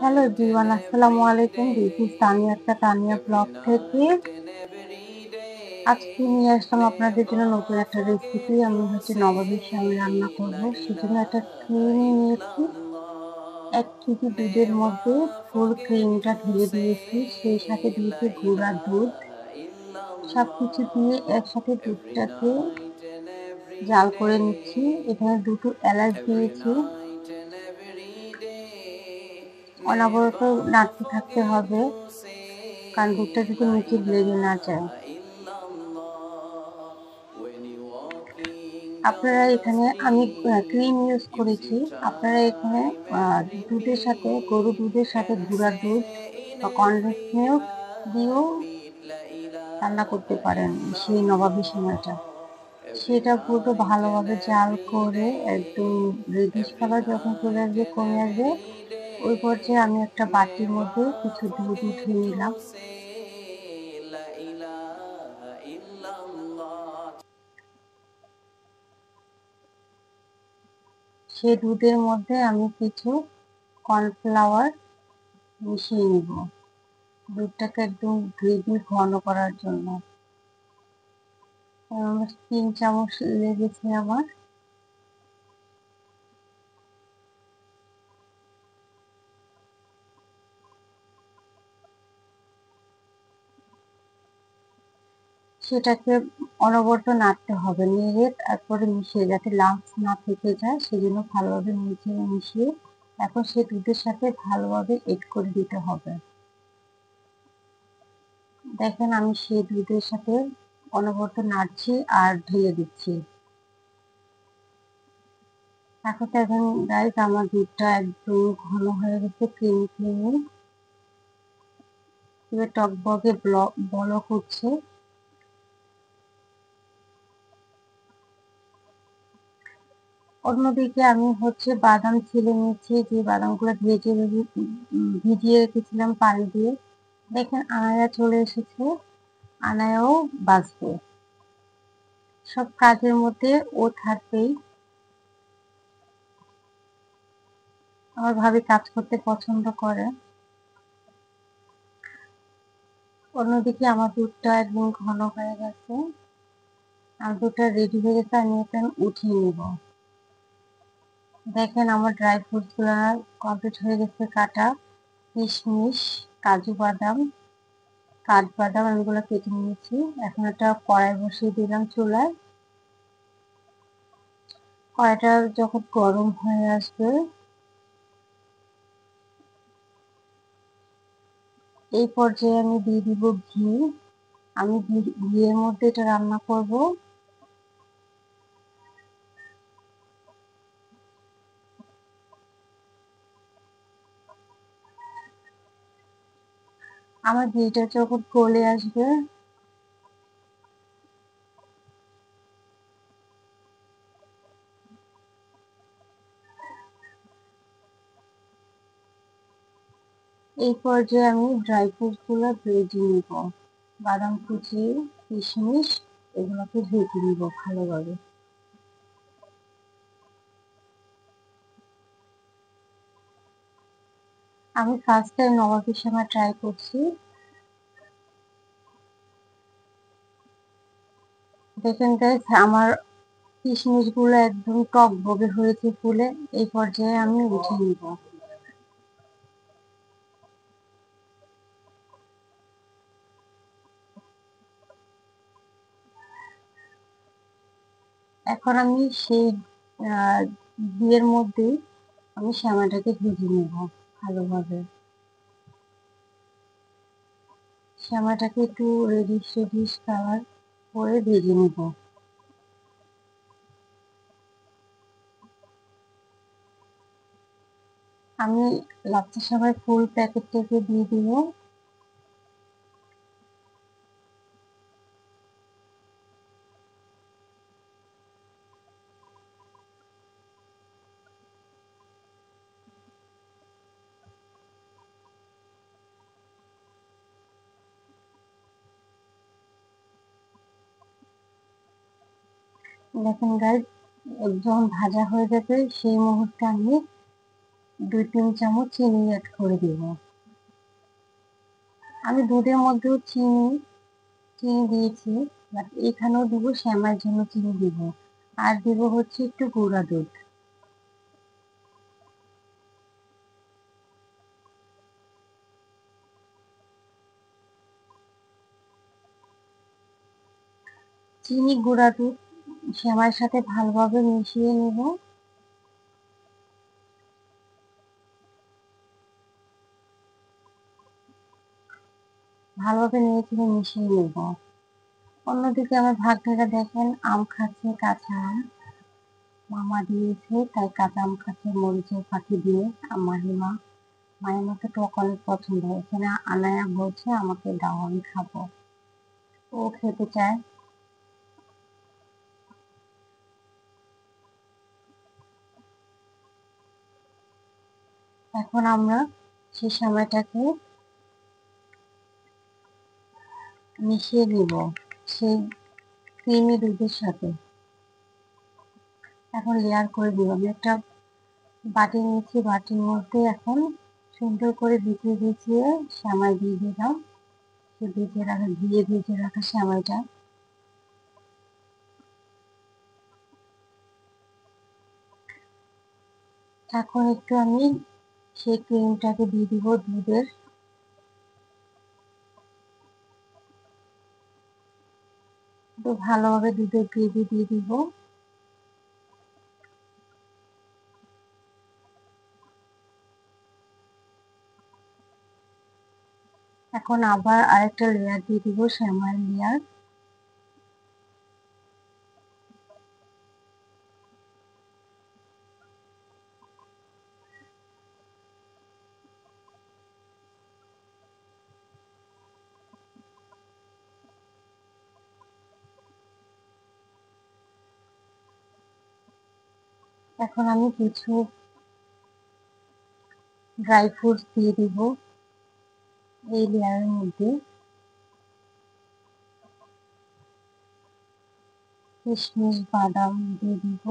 Hello everyone, আসসালামু আলাইকুম। This is Tania, একটা তানিয়া ব্লগ থেকে আজকে নিয়ে আসলাম আপনাদের জন্য নতুন একটা রেসিপি। আমি নবাবী শ্যামে রান্না করব। সেজন্য একটা ক্রিম নিয়েছি। 1 কেজি দুধের মধ্যে ফুল ক্রিমটা ঢেলে দিয়েছি, সেই সাথে দিয়েছি গুঁড়া দুধ। সবকিছু দিয়ে একসাথে দুধটাকে জাল করে নিচ্ছি। এখানে 2টো এলাচ দিয়েছি। অনবরত নাড়তে থাকতে হবে, কারণ দুধটা যাতে নিচে লেগে না যায়। আপনারা এখানে আমি ক্রিম ইউজ করেছি। আপনারা এখানে দুধের সাথে, গরু দুধের সাথে গুঁড়া দুধ বা কনডেন্স মিল্ক দিয়েও রান্না করতে পারেন সেই নবাবী সিমাইটা। সেটা পুরো ভালোভাবে জাল করে একদম রেডিশ কালার যখন চলে আসবে, কমে আসবে, ওই পর্যায়ে আমি একটা বাটির মধ্যে কিছু দুধ উঠিয়ে নিলাম। সেই দুধের মধ্যে আমি কিছু কর্নফ্লাওয়ার মিশিয়ে নিব, দুধটাকে একদম গ্রেভি ঘন করার জন্য। 3 চামচ লেগেছে আমার। সেটাকে অনবরত নাড়তে হবে, নেড়ে তারপরে মিশিয়ে, যাতে লাম্পস না থেকে যায়, সেজন্য ভালোভাবে মিশিয়ে এখন সে দুধের সাথে ভালোভাবে এড করে দিতে হবে। দেখেন আমি সেই দুধের সাথে অনবরত নাড়ছি আর ঢেলে দিচ্ছি। এখন দেখেন গাইস, আমার দুধটা একদম ঘন হয়ে গেছে, ক্রিমি ক্রিমি, এবার টকবগে বলক হচ্ছে। অন্যদিকে আমি বাদাম ছিলে নিচ্ছি, যে বাদামগুলো ভিজিয়ে রেখেছিলাম পানি দিয়ে। দেখেন আনায়া চলে এসেছে, আনায়াও বাজবে। সব কাজের মধ্যে ও থাকবেই। আমার ভাবি কাজ করতে পছন্দ করে। অন্যদিকে আমার দুধটা একদম ঘন হয়ে গেছে, আর দুধটা রেডি হয়ে গেছে, আমি এটা উঠিয়ে নিব। দেখেন আমার ড্রাই ফ্রুটস গুলা কমপ্লিট হয়ে গেছে কাটা। কিশমিশ, কাজু বাদাম, কাঠবাদাম এগুলো কেটে নিয়েছি। এখন একটা কড়াই বসিয়ে দিলাম চুলায়। কড়াইটা যখন গরম হয়ে আসবে, এই পর্যায়ে আমি দিয়ে দিব ঘি। আমি ঘিয়ের মধ্যে এটা রান্না করব। আমার ঘিটা যখন গলে আসবে, এই পর্যায়ে আমি ড্রাই ফ্রুটস গুলো ভেজে নিব। বাদাম কুচি, কিশমিশ, এগুলোকে ভেজে নিব ভালোভাবে। আমি ফার্স্ট টাইম নবাবের সময় ট্রাই করছি। দেখেন গাইস, আমার কিশমিশ গুলো একদম টকবগে হয়েছে ফুলে। এই পর্যায়ে আমি উঠিয়ে নিব। এখন আমি সেই ঘিয়ের মধ্যে আমি শ্যামাটাকে ভেজে নেব ভালোভাবে। শ্যামাটাকে একটু রেডিশ রেডিশ কালার করে ভেজে নেব। আমি লাচ্ছা সেমাই ফুল প্যাকেটটাকে দিয়ে দিব। দেখেন গাইস, যখন ভাজা হয়ে যাবে সেই মুহূর্তে আমি 2-3 চামচ চিনি অ্যাড করে দিব। আমি দুধের মধ্যেও চিনি দিয়েছি, বাট এখানেও দিব, শ্যামার জন্য চিনি দিব। আর দিব হচ্ছে একটু গুঁড়া দুধ। চিনি গুঁড়া দুধ শ্যামার সাথে ভালোভাবে মিশিয়ে নেব। ভালোভাবে নেড়ে মিশিয়ে নেব। অন্যদিকে আমার ভাগ্নেরা দেখেন আম খাচ্ছে, কাঁচা আম মামা দিয়েছে, তাই কাঁচা আম খাচ্ছে মরিচের ফাঁকি দিয়ে। মায়ের তো টক অনেক পছন্দ। এখানে আনায়া বলছে আমাকে দাও, আমি খাবো। ও খেতে চায়। এখন আমরা সেই সময়টাকে মিশিয়ে নিব সেই ক্রিমি দুধের সাথে। এখন লেয়ার করে দিব। আমি একটা বাটি নিয়েছি, বাটির মধ্যে এখন সুন্দর করে বিছিয়ে সেমাই দিয়ে দিলাম। সে ভেজে রাখা সেমাইটা এখন একটু আমি সেই ক্রিমটাকে দিয়ে দিব দুধের। তো ভালোভাবে দুধের গ্রেভি দিয়ে দিব। এখন আবার আরেকটা লেয়ার দিয়ে দিব, সেমাই লেয়ার। এখন আমি কিছু ড্রাই ফ্রুটস দিয়ে দিব এই লেয়ারের মধ্যে। কিশমিশ, বাদাম দিয়ে দিব।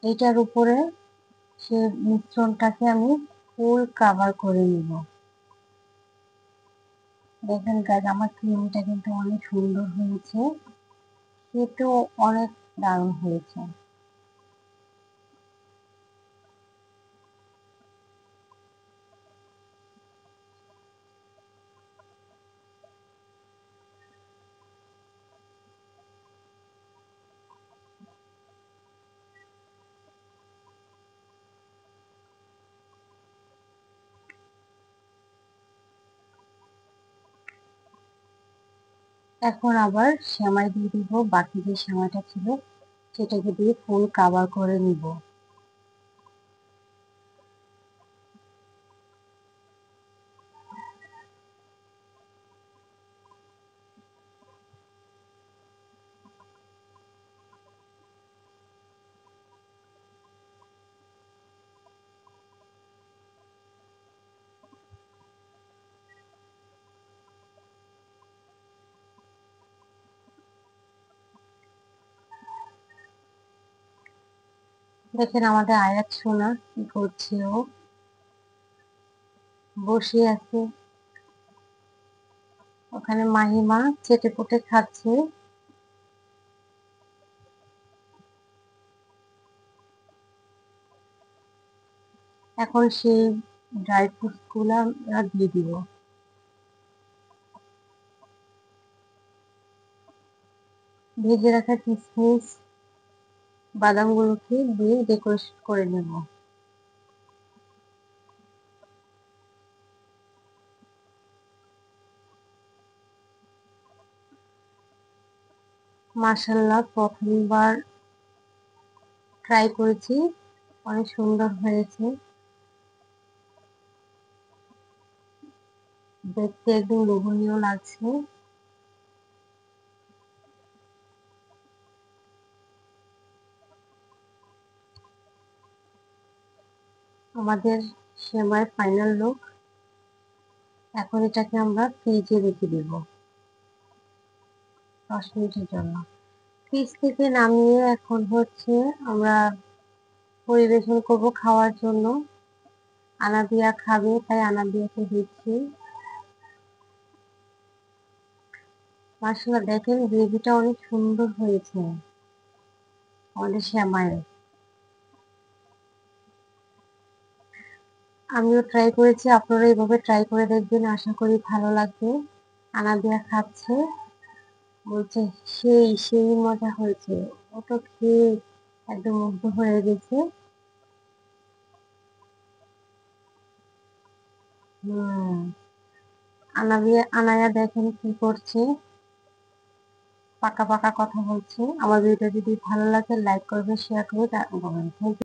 এটার উপরে সে মিশ্রণটাকে আমি ফুল কাভার করে নিব। দেখেন গাইজ, আমার ক্রিমটা কিন্তু অনেক সুন্দর হয়েছে, খেতেও অনেক দারুণ হয়েছে। এখন আবার সেমাই দিয়ে দিব। বাকি যে সেমাইটা ছিল সেটাকে দিয়ে ফুল কাভার করে নিব। দেখেন আমাদের আয়াত সোনা কি করছে, ও বসে আছে ওখানে, মাহিমা চেটে পুটে খাচ্ছে। এখন সেই ড্রাই ফ্রুটস গুলো আমরা দিয়ে দিব। ভেজে রাখা কিশমিশ, বাদামগুলোকে দিয়ে ডেকোরেশন করে নেব। মাশাআল্লাহ, প্রথমবার ট্রাই করেছি, অনেক সুন্দর হয়েছে, দেখতে একদম লোভনীয় লাগছে। আমাদের সেমাই ফাইনাল লুক। এখন এটাকে আমরা ফ্রিজে রেখে দেব 10 মিনিটের জন্য। ফ্রিজ থেকে নামিয়ে এখন হচ্ছে আমরা পরিবেশন করব খাওয়ার জন্য। আনাদিয়া খাবে, তাই আনাদিয়াকে দিচ্ছি। মাশাআল্লাহ, দেখেন গ্রেভিটা অনেক সুন্দর হয়েছে আমাদের সেমাইয়ের। আমিও ট্রাই করেছি, আপনারা এইভাবে ট্রাই করে দেখবেন, আশা করি ভালো লাগবে। আনাদিয়া খাচ্ছে, বলছে সেই সেই মজা হয়েছে। ও তো খেয়ে একদম মুগ্ধ হয়ে গেছে। হুম। আনায়া দেখেন কি করছে, পাকা পাকা কথা বলছে। আমার ভিডিও যদি ভালো লাগে লাইক করবে, শেয়ার করবে,